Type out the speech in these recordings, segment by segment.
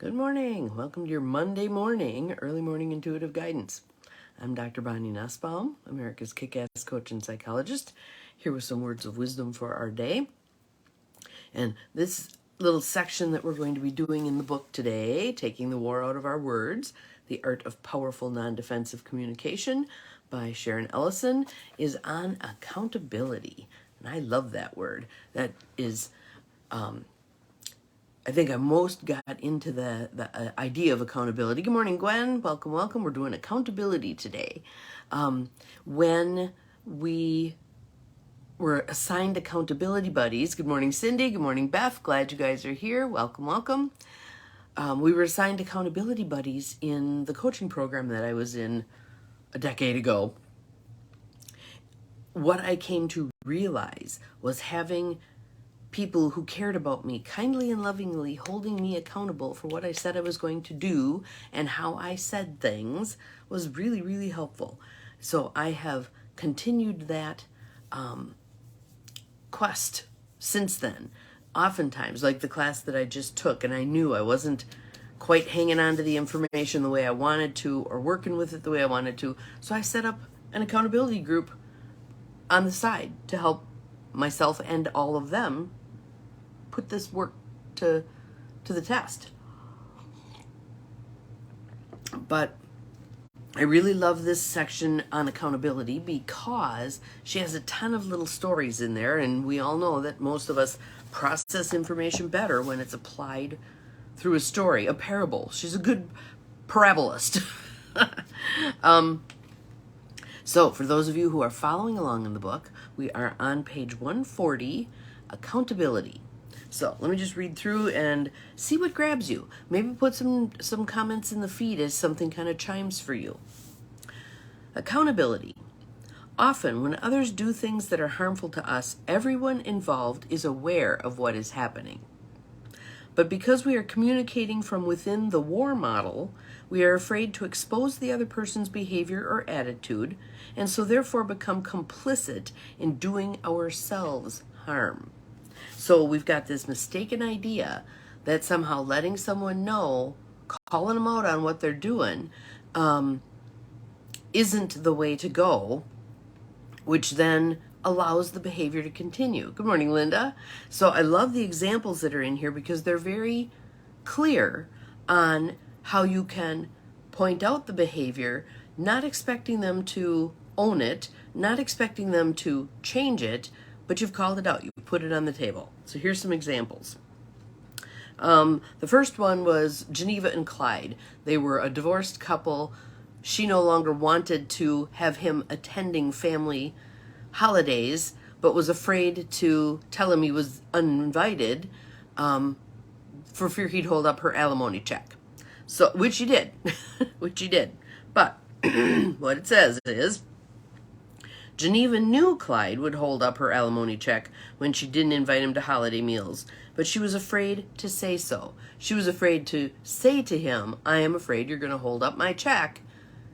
Good morning. Welcome to your Monday morning, early morning intuitive guidance. I'm Dr. Bonnie Nussbaum, America's kick-ass coach and psychologist, here with some words of wisdom for our day. And this little section that we're going to be doing in the book today, Taking the War Out of Our Words, The Art of Powerful Non-Defensive Communication by Sharon Ellison, is on accountability. And I love that word. That is... I think I most got into the idea of accountability. Good morning, Gwen. Welcome, welcome. We're doing accountability today. When we were assigned accountability buddies, good morning, Cindy. Good morning, Beth. Glad you guys are here. Welcome, welcome. We were assigned accountability buddies in the coaching program that I was in a decade ago. What I came to realize was having people who cared about me kindly and lovingly holding me accountable for what I said I was going to do and how I said things was really, really helpful. So I have continued that quest since then. Oftentimes, like the class that I just took, and I knew I wasn't quite hanging on to the information the way I wanted to or working with it the way I wanted to. So I set up an accountability group on the side to help myself and all of them put this work to the test. But I really love this section on accountability because she has a ton of little stories in there, and we all know that most of us process information better when it's applied through a story, a parable. She's a good parabolist. So for those of you who are following along in the book, we are on page 140, accountability. So let me just read through and see what grabs you. Maybe put some comments in the feed as something kind of chimes for you. Accountability. Often when others do things that are harmful to us, everyone involved is aware of what is happening. But because we are communicating from within the war model, we are afraid to expose the other person's behavior or attitude, and so therefore become complicit in doing ourselves harm. So we've got this mistaken idea that somehow letting someone know, calling them out on what they're doing, isn't the way to go, which then allows the behavior to continue. Good morning, Linda. So I love the examples that are in here because they're very clear on how you can point out the behavior, not expecting them to own it, not expecting them to change it, but you've called it out. You put it on the table. So here's some examples. The first one was Geneva and Clyde. They were a divorced couple. She no longer wanted to have him attending family holidays, but was afraid to tell him he was uninvited for fear he'd hold up her alimony check. So, which he did, But what it says is, Geneva knew Clyde would hold up her alimony check when she didn't invite him to holiday meals, but she was afraid to say so. She was afraid to say to him, I am afraid you're going to hold up my check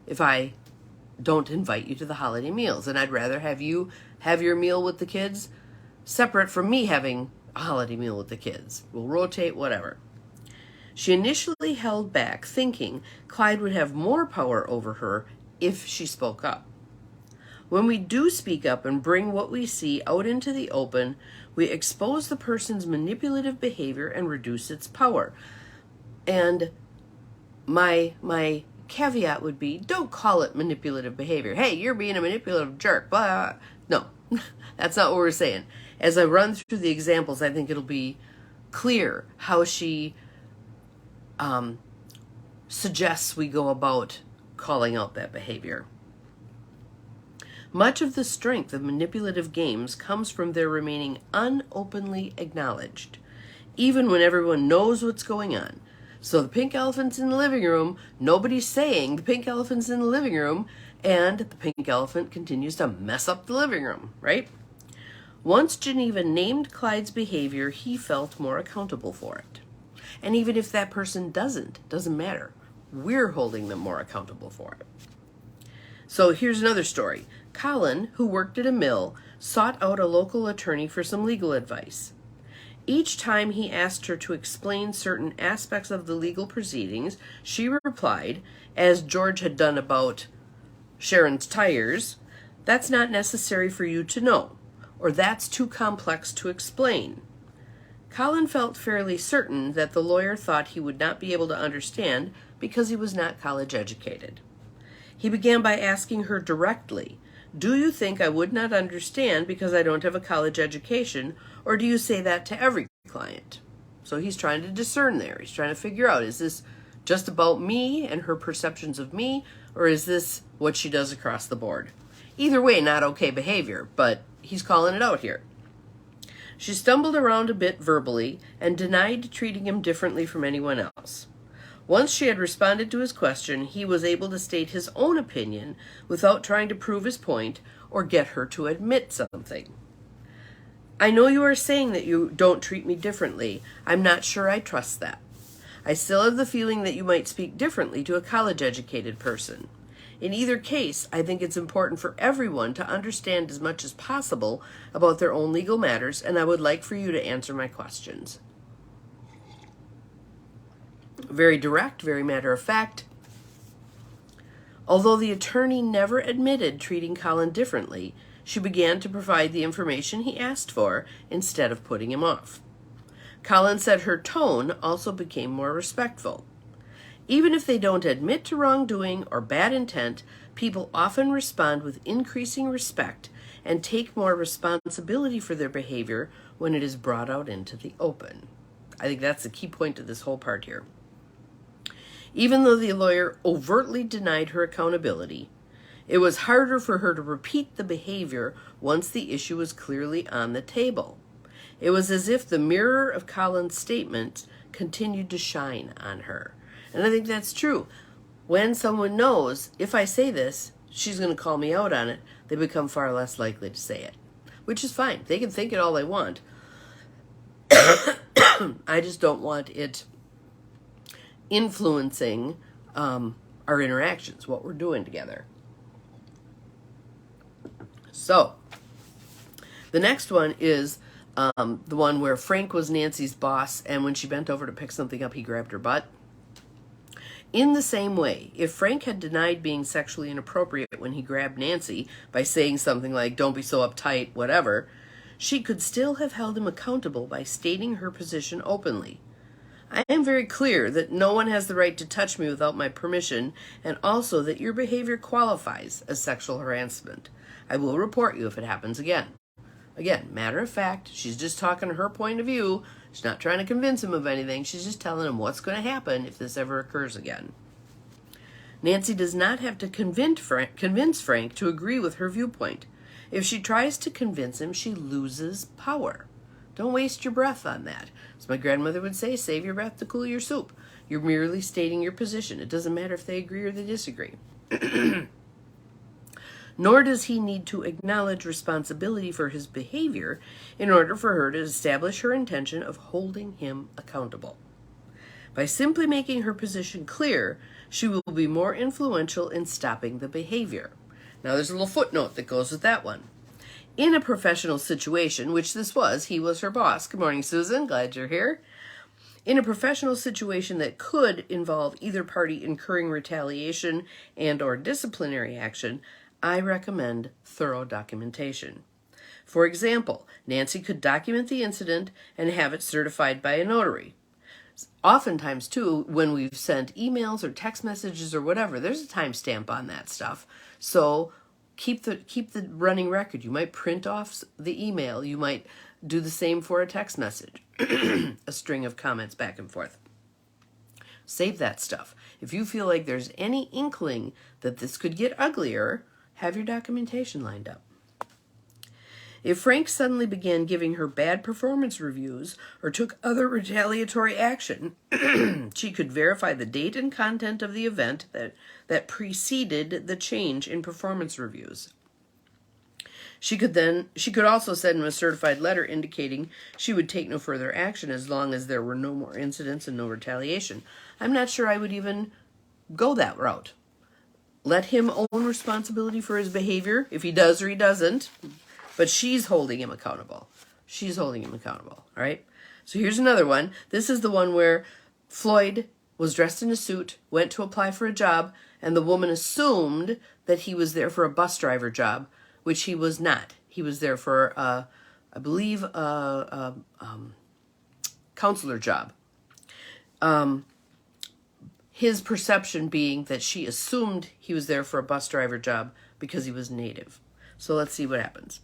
if I don't invite you to the holiday meals, and I'd rather have you have your meal with the kids separate from me having a holiday meal with the kids. We'll rotate, whatever. She initially held back, thinking Clyde would have more power over her if she spoke up. When we do speak up and bring what we see out into the open, we expose the person's manipulative behavior and reduce its power. And my caveat would be, don't call it manipulative behavior. Hey, you're being a manipulative jerk. Blah. No, that's not what we're saying. As I run through the examples, I think it'll be clear how she suggests we go about calling out that behavior. Much of the strength of manipulative games comes from their remaining unopenly acknowledged, even when everyone knows what's going on. So the pink elephant's in the living room, nobody's saying the pink elephant's in the living room, and the pink elephant continues to mess up the living room, right? Once Geneva named Clyde's behavior, he felt more accountable for it. And even if that person doesn't matter. We're holding them more accountable for it. So here's another story. Colin, who worked at a mill, sought out a local attorney for some legal advice. Each time he asked her to explain certain aspects of the legal proceedings, she replied, as George had done about Sharon's tires, "That's not necessary for you to know," or "That's too complex to explain." Colin felt fairly certain that the lawyer thought he would not be able to understand because he was not college educated. He began by asking her directly, "Do you think I would not understand because I don't have a college education, or do you say that to every client?" So he's trying to discern there. He's trying to figure out, is this just about me and her perceptions of me, or is this what she does across the board? Either way, not okay behavior, but he's calling it out here. She stumbled around a bit verbally and denied treating him differently from anyone else. Once she had responded to his question, he was able to state his own opinion without trying to prove his point or get her to admit something. "I know you are saying that you don't treat me differently. I'm not sure I trust that. I still have the feeling that you might speak differently to a college-educated person. In either case, I think it's important for everyone to understand as much as possible about their own legal matters, and I would like for you to answer my questions." Very direct, very matter of fact. Although the attorney never admitted treating Colin differently, she began to provide the information he asked for instead of putting him off. Colin said her tone also became more respectful. Even if they don't admit to wrongdoing or bad intent, people often respond with increasing respect and take more responsibility for their behavior when it is brought out into the open. I think that's the key point of this whole part here. Even though the lawyer overtly denied her accountability, it was harder for her to repeat the behavior once the issue was clearly on the table. It was as if the mirror of Colin's statements continued to shine on her. And I think that's true. When someone knows, if I say this, she's going to call me out on it, they become far less likely to say it, which is fine. They can think it all they want. I just don't want it influencing our interactions, what we're doing together. So, the next one is the one where Frank was Nancy's boss, and when she bent over to pick something up, he grabbed her butt. In the same way, if Frank had denied being sexually inappropriate when he grabbed Nancy by saying something like, "Don't be so uptight," whatever, she could still have held him accountable by stating her position openly. "I am very clear that no one has the right to touch me without my permission, and also that your behavior qualifies as sexual harassment. I will report you if it happens again." Again, matter of fact, she's just talking her point of view. She's not trying to convince him of anything. She's just telling him what's going to happen if this ever occurs again. Nancy does not have to convince Frank to agree with her viewpoint. If she tries to convince him, she loses power. Don't waste your breath on that. As my grandmother would say, save your breath to cool your soup. You're merely stating your position. It doesn't matter if they agree or they disagree. Nor does he need to acknowledge responsibility for his behavior in order for her to establish her intention of holding him accountable. By simply making her position clear, she will be more influential in stopping the behavior. Now there's a little footnote that goes with that one. In a professional situation, which this was, he was her boss. Good morning, Susan. Glad you're here. In a professional situation that could involve either party incurring retaliation and or disciplinary action, I recommend thorough documentation. For example, Nancy could document the incident and have it certified by a notary. Oftentimes, too, when we've sent emails or text messages or whatever, there's a timestamp on that stuff. So keep the running record. You might print off the email. You might do the same for a text message, a string of comments back and forth. Save that stuff. If you feel like there's any inkling that this could get uglier, have your documentation lined up. If Frank suddenly began giving her bad performance reviews or took other retaliatory action, she could verify the date and content of the event that preceded the change in performance reviews. She could also send him a certified letter indicating she would take no further action as long as there were no more incidents and no retaliation. I'm not sure I would even go that route. Let him own responsibility for his behavior, if he does or he doesn't, but she's holding him accountable. She's holding him accountable, all right? So here's another one. This is the one where Floyd was dressed in a suit, went to apply for a job, and the woman assumed that he was there for a bus driver job, which he was not. He was there for, I believe, a counselor job. His perception being that she assumed he was there for a bus driver job because he was Native. So let's see what happens.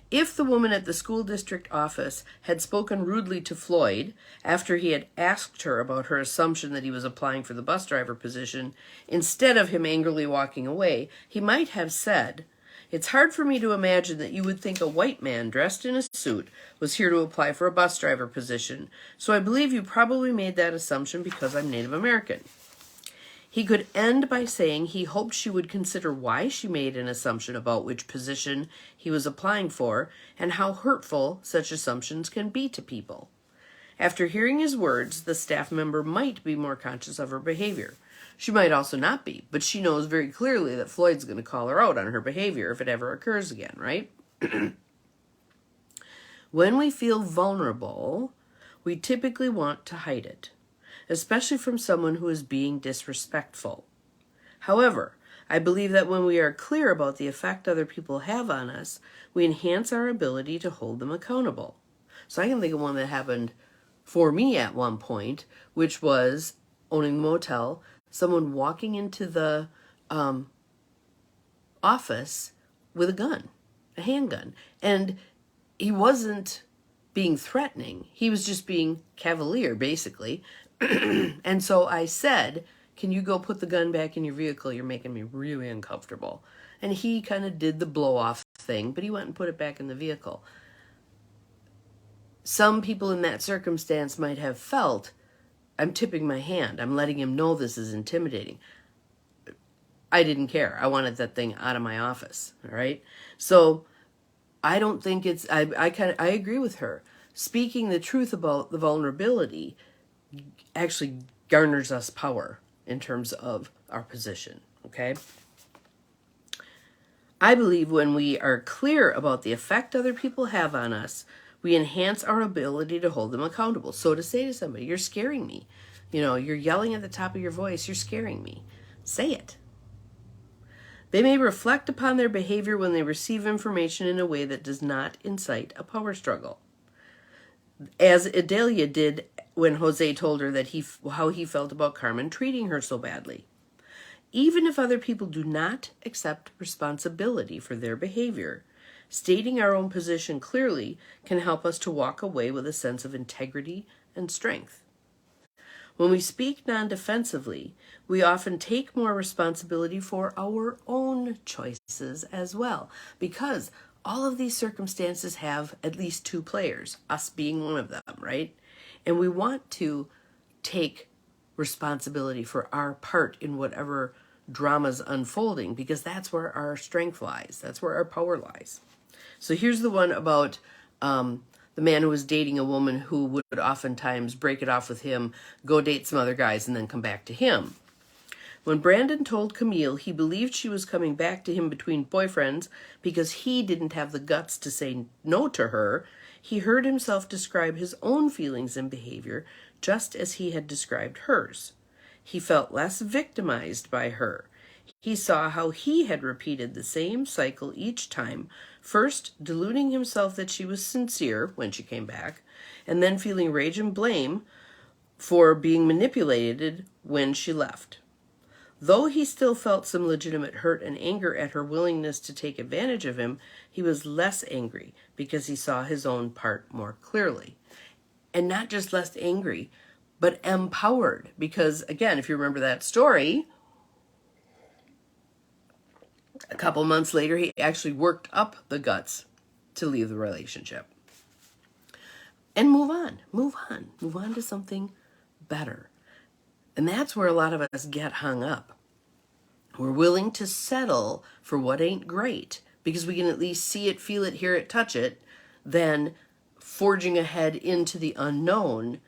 If the woman at the school district office had spoken rudely to Floyd after he had asked her about her assumption that he was applying for the bus driver position, instead of him angrily walking away, he might have said, "It's hard for me to imagine that you would think a white man dressed in a suit was here to apply for a bus driver position, so I believe you probably made that assumption because I'm Native American." He could end by saying he hoped she would consider why she made an assumption about which position he was applying for and how hurtful such assumptions can be to people. After hearing his words, the staff member might be more conscious of her behavior. She might also not be, but she knows very clearly that Floyd's going to call her out on her behavior if it ever occurs again, right? When we feel vulnerable, we typically want to hide it, especially from someone who is being disrespectful. However, I believe that when we are clear about the effect other people have on us, we enhance our ability to hold them accountable. So I can think of one that happened for me at one point, which was owning the motel, someone walking into the office with a gun, a handgun. And he wasn't being threatening. He was just being cavalier, basically. And so I said, "Can you go put the gun back in your vehicle? You're making me really uncomfortable." And he kind of did the blow off thing, but he went and put it back in the vehicle. Some people in that circumstance might have felt, I'm tipping my hand. I'm letting him know this is intimidating. I didn't care. I wanted that thing out of my office. All right. So I don't think it's, I agree with her. Speaking the truth about the vulnerability actually garners us power in terms of our position, okay? I believe when we are clear about the effect other people have on us, we enhance our ability to hold them accountable. So to say to somebody, "You're scaring me," you're yelling at the top of your voice, "You're scaring me," say it. They may reflect upon their behavior when they receive information in a way that does not incite a power struggle. As Adelia did when Jose told her that how he felt about Carmen treating her so badly. Even if other people do not accept responsibility for their behavior, stating our own position clearly can help us to walk away with a sense of integrity and strength. When we speak non-defensively, we often take more responsibility for our own choices as well, because all of these circumstances have at least two players, us being one of them, right? And we want to take responsibility for our part in whatever drama's unfolding, because that's where our strength lies. That's where our power lies. So here's the one about the man who was dating a woman who would oftentimes break it off with him, go date some other guys, and then come back to him. When Brandon told Camille he believed she was coming back to him between boyfriends because he didn't have the guts to say no to her, he heard himself describe his own feelings and behavior just as he had described hers. He felt less victimized by her. He saw how he had repeated the same cycle each time, first deluding himself that she was sincere when she came back, and then feeling rage and blame for being manipulated when she left. Though he still felt some legitimate hurt and anger at her willingness to take advantage of him, he was less angry because he saw his own part more clearly. And not just less angry, but empowered. Because, again, if you remember that story, a couple months later, he actually worked up the guts to leave the relationship. And move on to something better. And that's where a lot of us get hung up. We're willing to settle for what ain't great because we can at least see it, feel it, hear it, touch it, than forging ahead into the unknown.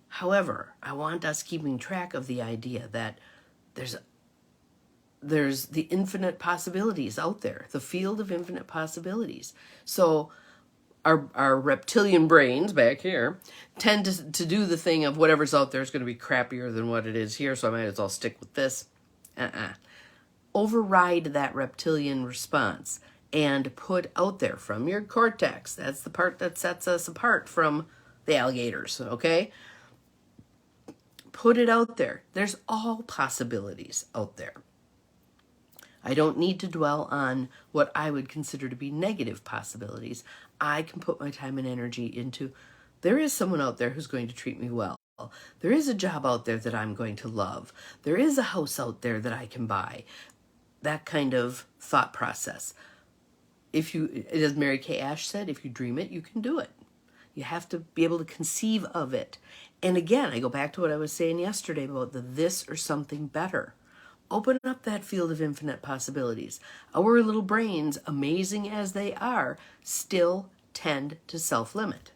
However, I want us keeping track of the idea that there's the infinite possibilities out there, the field of infinite possibilities. So our reptilian brains back here tend to do the thing of whatever's out there is going to be crappier than what it is here, so I might as well stick with this. Override that reptilian response and put out there from your cortex. That's the part that sets us apart from the alligators, okay? Put it out there. There's all possibilities out there. I don't need to dwell on what I would consider to be negative possibilities. I can put my time and energy into, there is someone out there who's going to treat me well. There is a job out there that I'm going to love. There is a house out there that I can buy. That kind of thought process. As Mary Kay Ash said, if you dream it, you can do it. You have to be able to conceive of it. And again, I go back to what I was saying yesterday about the this or something better. Open up that field of infinite possibilities. Our little brains, amazing as they are, still tend to self-limit.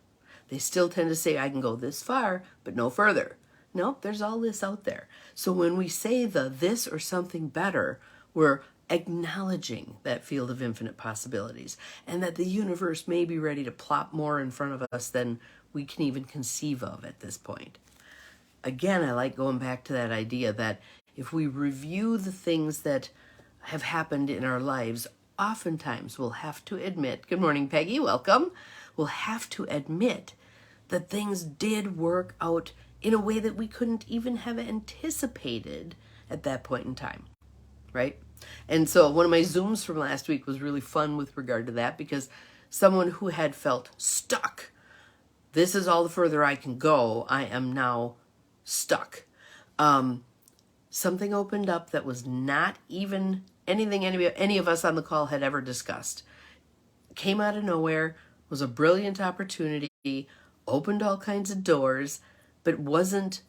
They still tend to say, I can go this far, but no further. Nope, there's all this out there. So when we say the this or something better, we're acknowledging that field of infinite possibilities and that the universe may be ready to plop more in front of us than we can even conceive of at this point. Again, I like going back to that idea that if we review the things that have happened in our lives, oftentimes we'll have to admit, good morning, Peggy, welcome. We'll have to admit that things did work out in a way that we couldn't even have anticipated at that point in time, right? And so one of my Zooms from last week was really fun with regard to that, because someone who had felt stuck, this is all the further I can go, I am now stuck. Something opened up that was not even anything any of us on the call had ever discussed. Came out of nowhere, was a brilliant opportunity, opened all kinds of doors, but wasn't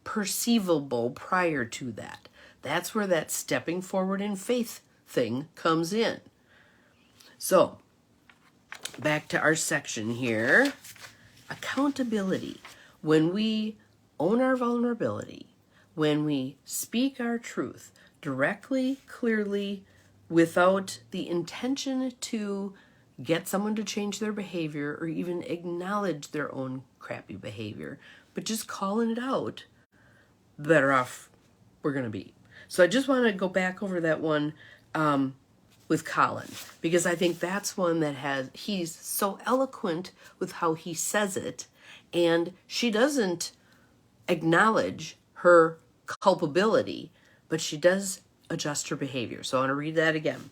perceivable prior to that. That's where that stepping forward in faith thing comes in. So, back to our section here. Accountability. When we own our vulnerability, when we speak our truth directly, clearly, without the intention to get someone to change their behavior or even acknowledge their own crappy behavior, but just calling it out, the better off we're going to be. So I just want to go back over that one with Colin, because I think that's one that he's so eloquent with how he says it, and she doesn't acknowledge her culpability, but she does adjust her behavior. So I want to read that again.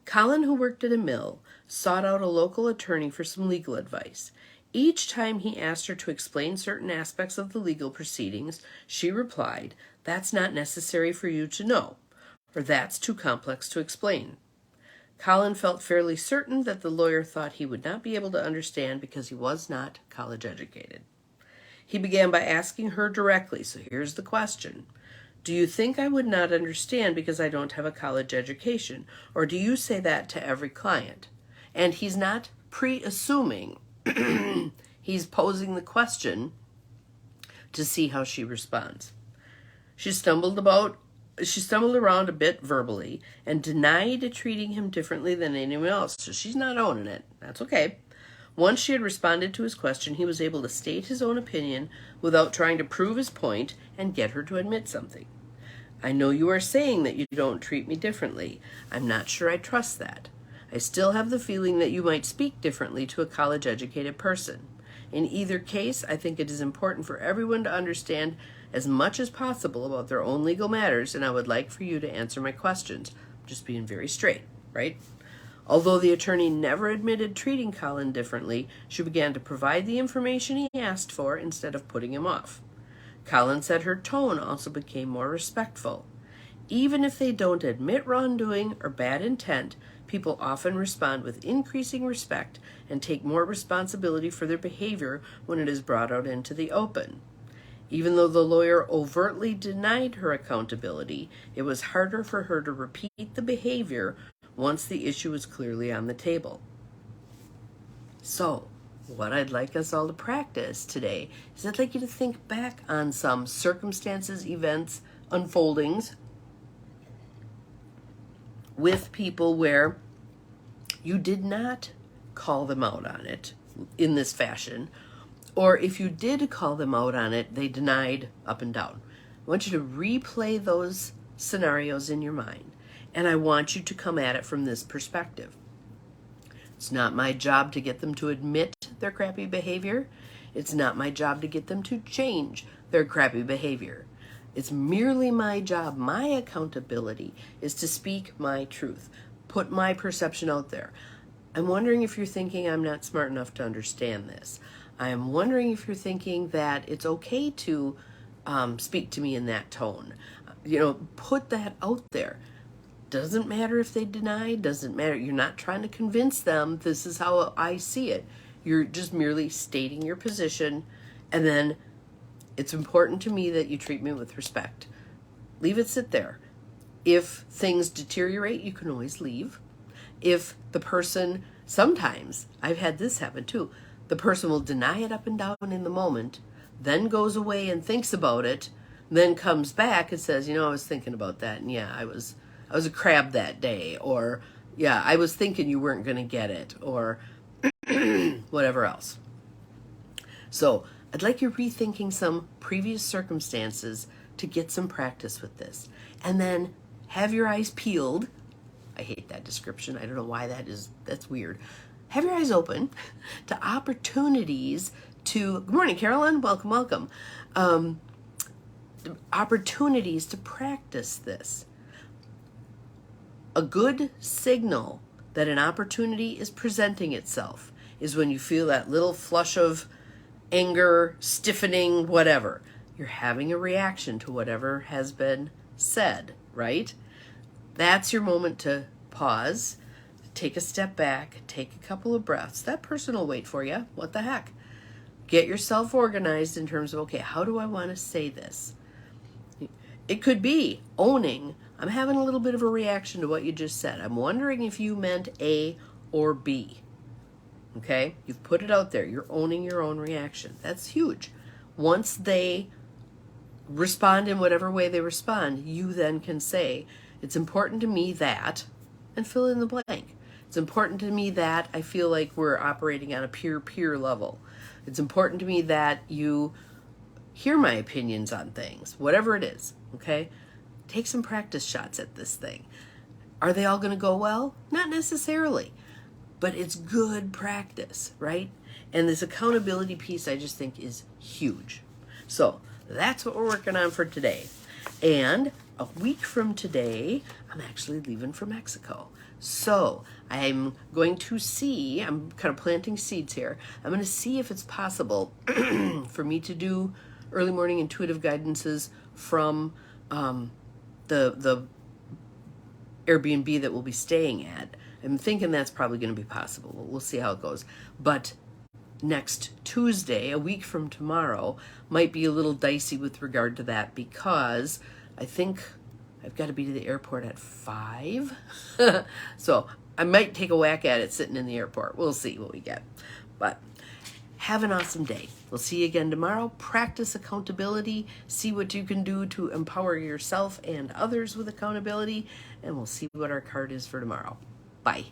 Colin, who worked at a mill, sought out a local attorney for some legal advice. Each time he asked her to explain certain aspects of the legal proceedings, she replied, "That's not necessary for you to know," or "That's too complex to explain." Colin felt fairly certain that the lawyer thought he would not be able to understand because he was not college educated. He began by asking her directly, so here's the question. Do you think I would not understand because I don't have a college education? Or do you say that to every client? And he's not pre-assuming. He's posing the question to see how she responds. She stumbled around a bit verbally and denied treating him differently than anyone else. So she's not owning it. That's okay. Once she had responded to his question, he was able to state his own opinion without trying to prove his point and get her to admit something. I know you are saying that you don't treat me differently. I'm not sure I trust that. I still have the feeling that you might speak differently to a college-educated person. In either case, I think it is important for everyone to understand as much as possible about their own legal matters, and I would like for you to answer my questions. I'm just being very straight, right? Although the attorney never admitted treating Colin differently, she began to provide the information he asked for instead of putting him off. Colin said her tone also became more respectful. Even if they don't admit wrongdoing or bad intent, people often respond with increasing respect and take more responsibility for their behavior when it is brought out into the open. Even though the lawyer overtly denied her accountability, it was harder for her to repeat the behavior once the issue was clearly on the table. So, what I'd like us all to practice today is I'd like you to think back on some circumstances, events, unfoldings with people where you did not call them out on it, in this fashion. Or if you did call them out on it, they denied up and down. I want you to replay those scenarios in your mind. And I want you to come at it from this perspective. It's not my job to get them to admit their crappy behavior. It's not my job to get them to change their crappy behavior. It's merely my job, my accountability, is to speak my truth, put my perception out there. I'm wondering if you're thinking I'm not smart enough to understand this. I am wondering if you're thinking that it's okay to speak to me in that tone. Put that out there. Doesn't matter if they deny, doesn't matter. You're not trying to convince them this is how I see it. You're just merely stating your position, and then it's important to me that you treat me with respect. Leave it sit there. If things deteriorate, you can always leave. If the person, sometimes, I've had this happen too, the person will deny it up and down in the moment, then goes away and thinks about it, then comes back and says, I was thinking about that, and yeah, I was a crab that day, or yeah, I was thinking you weren't going to get it, or whatever else. So I'd like you rethinking some previous circumstances to get some practice with this. And then have your eyes peeled. I hate that description. I don't know why that's weird. Have your eyes open to opportunities to, good morning, Carolyn, welcome. Opportunities to practice this. A good signal that an opportunity is presenting itself is when you feel that little flush of anger, stiffening, whatever. You're having a reaction to whatever has been said, right? That's your moment to pause, take a step back, take a couple of breaths. That person will wait for you. What the heck? Get yourself organized in terms of, okay, how do I want to say this? It could be owning, I'm having a little bit of a reaction to what you just said. I'm wondering if you meant A or B. Okay? You've put it out there. You're owning your own reaction. That's huge. Once they respond in whatever way they respond, you then can say, it's important to me that, and fill in the blank. It's important to me that I feel like we're operating on a peer-peer level. It's important to me that you hear my opinions on things, whatever it is, okay? Take some practice shots at this thing. Are they all going to go well? Not necessarily, but it's good practice, right? And this accountability piece I just think is huge. So that's what we're working on for today. And a week from today, I'm actually leaving for Mexico. So I'm going to see, I'm kind of planting seeds here. I'm going to see if it's possible for me to do early morning intuitive guidances from the Airbnb that we'll be staying at. I'm thinking that's probably going to be possible. We'll see how it goes. But next Tuesday, a week from tomorrow, might be a little dicey with regard to that because I think I've got to be to the airport at 5. So I might take a whack at it sitting in the airport. We'll see what we get. But have an awesome day. We'll see you again tomorrow. Practice accountability. See what you can do to empower yourself and others with accountability. And we'll see what our card is for tomorrow. Bye.